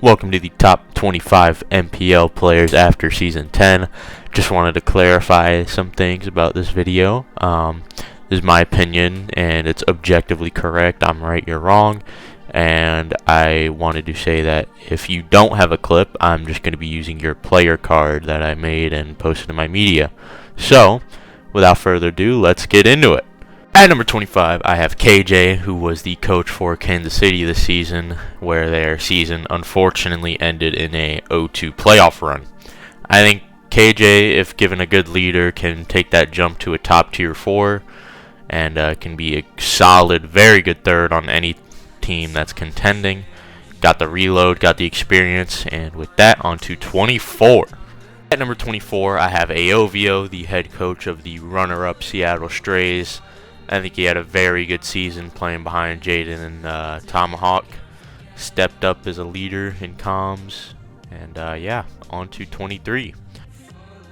Welcome to the top 25 MPL players after season 10. Just wanted to clarify some things about this video. This is my opinion and it's objectively correct. I'm right, you're wrong. And I wanted to say that if you don't have a clip, I'm just going to be using your player card that I made and posted in my media. So, without further ado, let's get into it. At number 25, I have KJ, who was the coach for Kansas City this season, where their season unfortunately ended in a 0-2 playoff run. I think KJ, if given a good leader, can take that jump to a top tier 4 and can be a solid, very good third on any team that's contending. Got the reload, got the experience, and with that, on to 24. At number 24, I have Aovio, the head coach of the runner-up Seattle Strays. I think he had a very good season playing behind Jaden and Tomahawk. Stepped up as a leader in comms. And yeah, on to 23.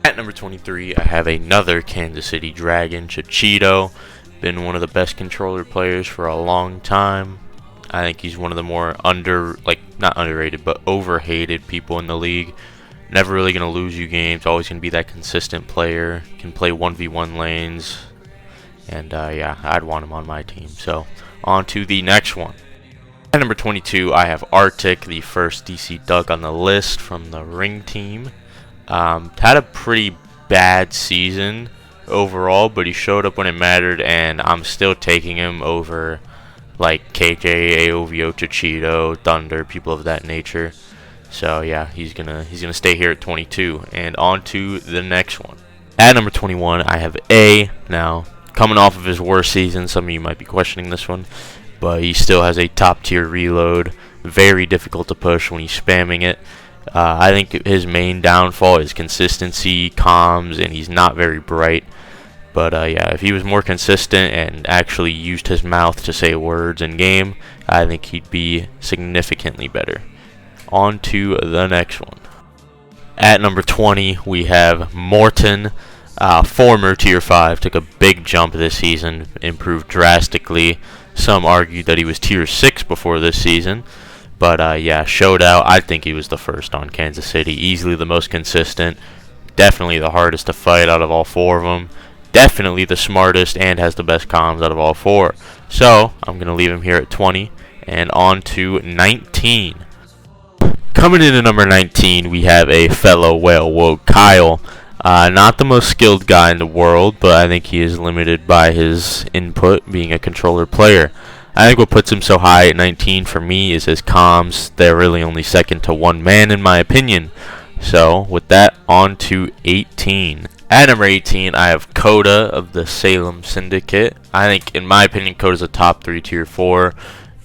At number 23, I have another Kansas City Dragon, Chichito. Been one of the best controller players for a long time. I think he's one of the more not underrated, but overhated people in the league. Never really going to lose you games. Always going to be that consistent player. Can play 1v1 lanes. And yeah, I'd want him on my team. So, on to the next one. At number 22, I have Arctic, the first DC Duck on the list from the Ring team. Had a pretty bad season overall, but he showed up when it mattered, and I'm still taking him over like KJ, Aovio, Chichito, Thunder, people of that nature. So yeah, he's gonna stay here at 22. And on to the next one. At number 21, I have A. Now, coming off of his worst season, some of you might be questioning this one, but he still has a top tier reload. Very difficult to push when he's spamming it. I think his main downfall is consistency, comms, and he's not very bright. But yeah, if he was more consistent and actually used his mouth to say words in game, I think he'd be significantly better. On to the next one. At number 20, we have Morton. Former Tier 5, took a big jump this season, improved drastically. Some argued that he was Tier 6 before this season. But yeah, showed out. I think he was the first on Kansas City. Easily the most consistent. Definitely the hardest to fight out of all 4 of them. Definitely the smartest and has the best comms out of all 4. So, I'm going to leave him here at 20. And on to 19. Coming in at number 19, we have a fellow whale woke, Kyle. Not the most skilled guy in the world, but I think he is limited by his input, being a controller player. I think what puts him so high at 19 for me is his comms. They're really only second to one man, in my opinion. So, with that, on to 18. At number 18, I have Coda of the Salem Syndicate. I think, in my opinion, Coda's a top 3 Tier 4.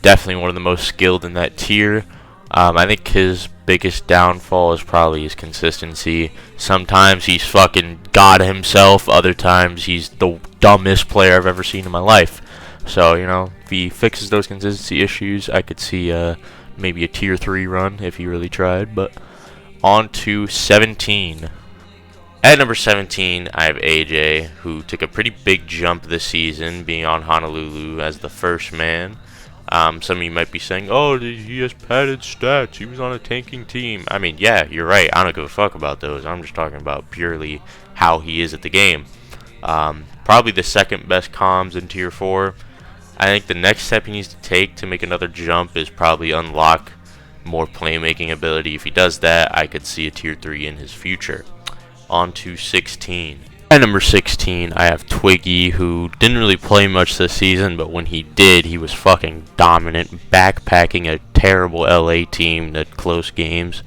Definitely one of the most skilled in that tier. I think his biggest downfall is probably his consistency. Sometimes he's fucking God himself. Other times he's the dumbest player I've ever seen in my life. So, you know, if he fixes those consistency issues, I could see maybe a Tier 3 run if he really tried. But on to 17. At number 17, I have AJ, who took a pretty big jump this season, being on Honolulu as the first man. Some of you might be saying, oh, he has padded stats. He was on a tanking team. I mean, yeah, you're right. I don't give a fuck about those. I'm just talking about purely how he is at the game. Probably the second best comms in Tier 4. I think the next step he needs to take to make another jump is probably unlock more playmaking ability. If he does that, I could see a Tier 3 in his future. On to 16. At number 16, I have Twiggy, who didn't really play much this season, but when he did, he was fucking dominant, backpacking a terrible LA team at close games.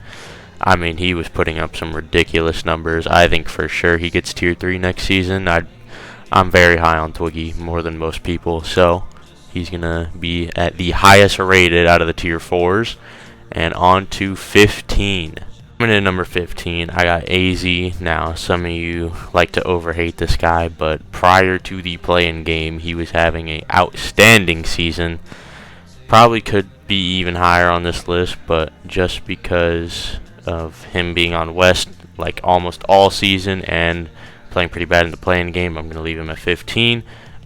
I mean, he was putting up some ridiculous numbers. I think for sure he gets Tier 3 next season. I'm very high on Twiggy, more than most people, so he's going to be at the highest rated out of the Tier 4s. And on to 15. Coming in at number 15, I got AZ. Now, some of you like to overhate this guy, but prior to the play-in game, he was having an outstanding season. Probably could be even higher on this list, but just because of him being on West like almost all season and playing pretty bad in the play-in game, I'm going to leave him at 15,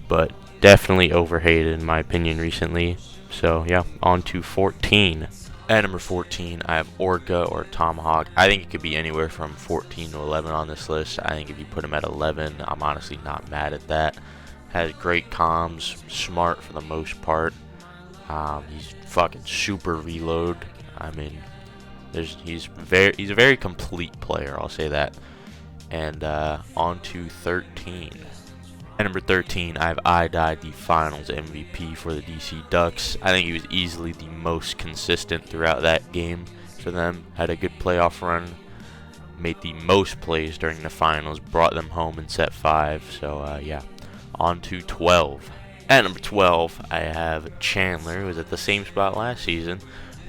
but definitely overhated in my opinion recently. So, yeah, on to 14. At number 14, I have Orca or Tomahawk. I think it could be anywhere from 14 to 11 on this list. I think if you put him at 11, I'm honestly not mad at that. Has great comms, smart for the most part. He's fucking super reload. I mean, he's a very complete player. I'll say that. And on to 13. At number 13, I died the Finals MVP for the DC Ducks. I think he was easily the most consistent throughout that game for them. Had a good playoff run, made the most plays during the Finals, brought them home in set 5. So yeah, on to 12. At number 12, I have Chandler, who was at the same spot last season,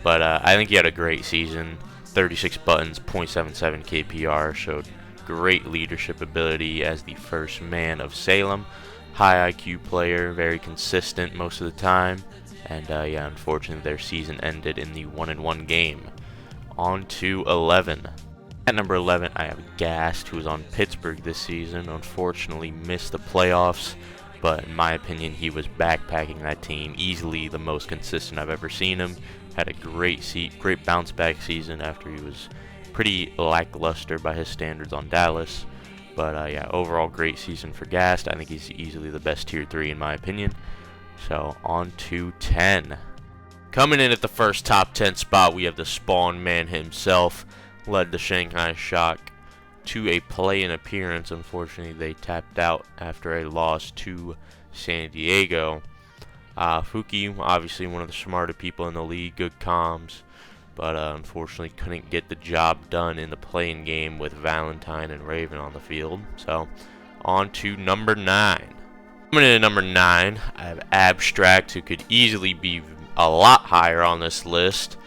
but I think he had a great season. 36 buttons, 0.77 KPR, showed great leadership ability as the first man of Salem. High IQ player, very consistent most of the time. And yeah, unfortunately their season ended in the 1-1 game. On to 11. At number 11, I have Gast, who was on Pittsburgh this season. Unfortunately missed the playoffs, but in my opinion he was backpacking that team. Easily the most consistent I've ever seen him. Had a great bounce back season after he was pretty lackluster by his standards on Dallas. But yeah, overall great season for Gast. I think he's easily the best tier 3 in my opinion. So on to 10. Coming in at the first top 10 spot, we have the Spawn Man himself. Led the Shanghai Shock to a play-in appearance. Unfortunately, they tapped out after a loss to San Diego. Fuki, obviously one of the smarter people in the league, good comms, but unfortunately couldn't get the job done in the play-in game with Valentine and Raven on the field. So on to number 9. Coming in at number 9, I have Abstract, who could easily be a lot higher on this list,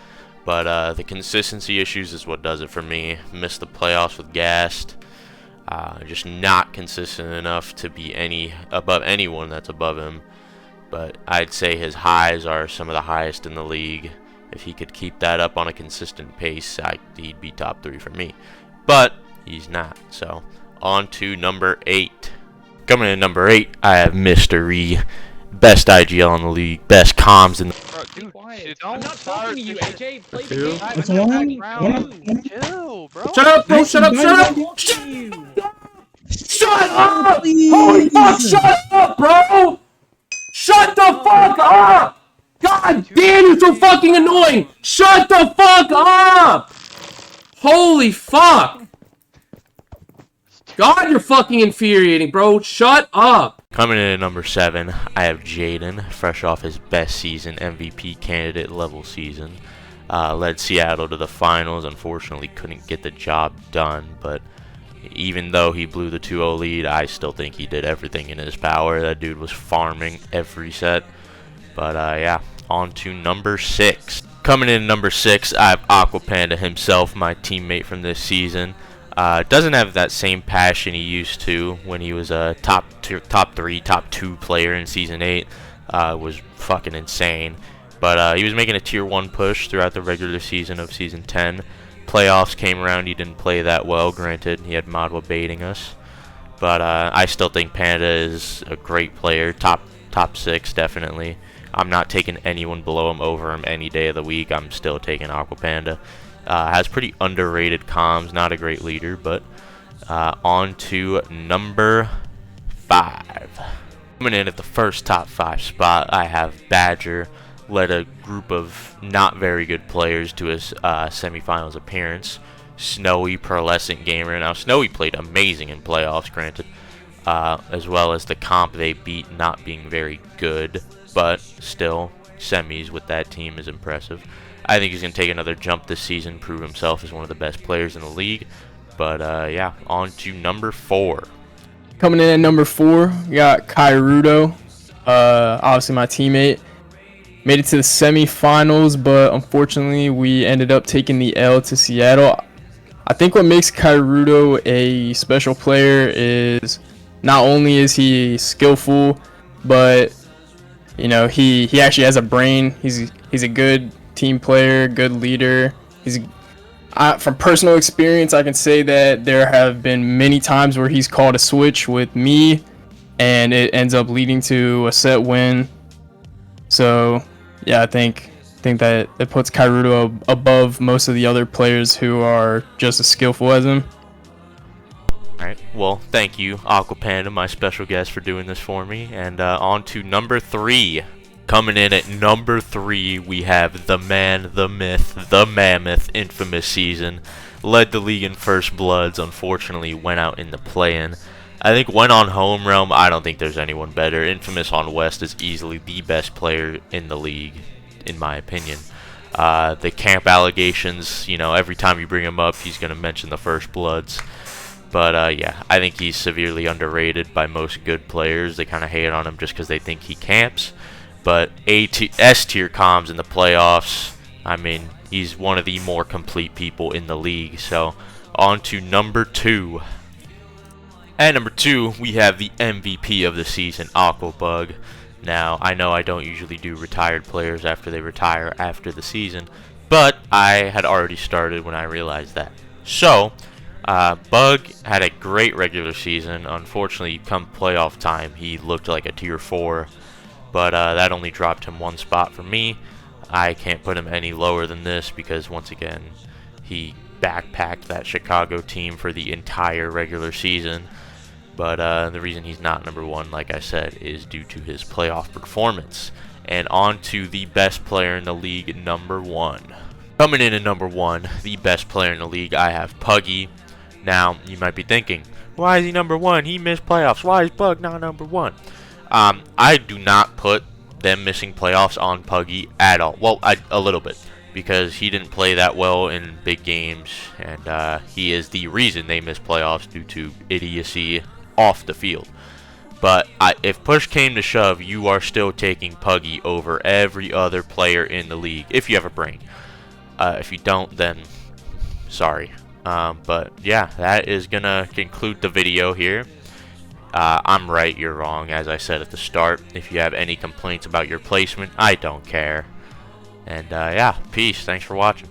but the consistency issues is what does it for me. Missed the playoffs with Gast. Just not consistent enough to be above anyone that's above him. But I'd say his highs are some of the highest in the league. If he could keep that up on a consistent pace, he'd be top 3 for me. But he's not. So on to number 8. Coming in at number 8, I have Mr. E. Best IGL in the league, best comms in the... Bro, dude, I'm not talking to you, AJ. Play Two. the game. Chill, bro. Shut up, bro! Shut up! Shut up! Shut up! Holy fuck! Shut up, bro! Shut the fuck up! God damn, you're so fucking annoying! Shut the fuck up! Holy fuck! God, you're fucking infuriating, bro. Shut up! Coming in at number 7, I have Jaden, fresh off his best season, MVP candidate level season. Led Seattle to the finals, unfortunately couldn't get the job done, but even though he blew the 2-0 lead, I still think he did everything in his power. That dude was farming every set. But yeah, on to number 6. Coming in at number 6, I have Aquapanda himself, my teammate from this season. Doesn't have that same passion he used to when he was a top 3, top 2 player in Season 8. Was fucking insane. But he was making a Tier 1 push throughout the regular season of Season 10. Playoffs came around, he didn't play that well. Granted, he had Modwa baiting us. But I still think Panda is a great player. Top 6, definitely. I'm not taking anyone below him over him any day of the week. I'm still taking Aquapanda. Has pretty underrated comms, not a great leader, but on to number 5. Coming in at the first top 5 spot, I have Badger. Led a group of not very good players to his semifinals appearance. Snowy, pearlescent gamer. Now, Snowy played amazing in playoffs, granted, as well as the comp they beat not being very good, but still, semis with that team is impressive. I think he's going to take another jump this season, prove himself as one of the best players in the league. But yeah, on to number 4. Coming in at number 4, we got Kairudo, obviously my teammate. Made it to the semifinals, but unfortunately we ended up taking the L to Seattle. I think what makes Kairudo a special player is not only is he skillful, but you know he actually has a brain. He's a good team player, good leader. From personal experience, I can say that there have been many times where he's called a switch with me, and it ends up leading to a set win. So, yeah, I think I think that it puts Kairudo above most of the other players who are just as skillful as him. Alright, well, thank you, Aqua Panda, my special guest, for doing this for me. And on to number 3. Coming in at number 3, we have the man, the myth, the mammoth, infamous season. Led the league in first bloods, unfortunately went out in the play-in. I think when on home realm, I don't think there's anyone better. Infamous on West is easily the best player in the league, in my opinion. The camp allegations, you know, every time you bring him up, he's going to mention the first bloods. But, yeah, I think he's severely underrated by most good players. They kind of hate on him just because they think he camps. But S-tier comms in the playoffs, I mean, he's one of the more complete people in the league. So, on to number 2. At number 2, we have the MVP of the season, Aquabug. Now, I know I don't usually do retired players after they retire after the season, but I had already started when I realized that. So, Bug had a great regular season. Unfortunately, come playoff time, he looked like a tier 4, but that only dropped him 1 spot for me. I can't put him any lower than this because, once again, he backpacked that Chicago team for the entire regular season. But the reason he's not number 1, like I said, is due to his playoff performance. And on to the best player in the league, number 1. Coming in at number 1, the best player in the league, I have Puggy. Now, you might be thinking, why is he number 1? He missed playoffs. Why is Bug not number 1? I do not put them missing playoffs on Puggy at all. Well, a little bit, because he didn't play that well in big games, and he is the reason they missed playoffs due to idiocy off the field. But if push came to shove, you are still taking Puggy over every other player in the league, if you have a brain. If you don't, then sorry. But yeah, that is gonna conclude the video here. I'm right, you're wrong, as I said at the start. If you have any complaints about your placement, I don't care. And yeah, peace. Thanks for watching.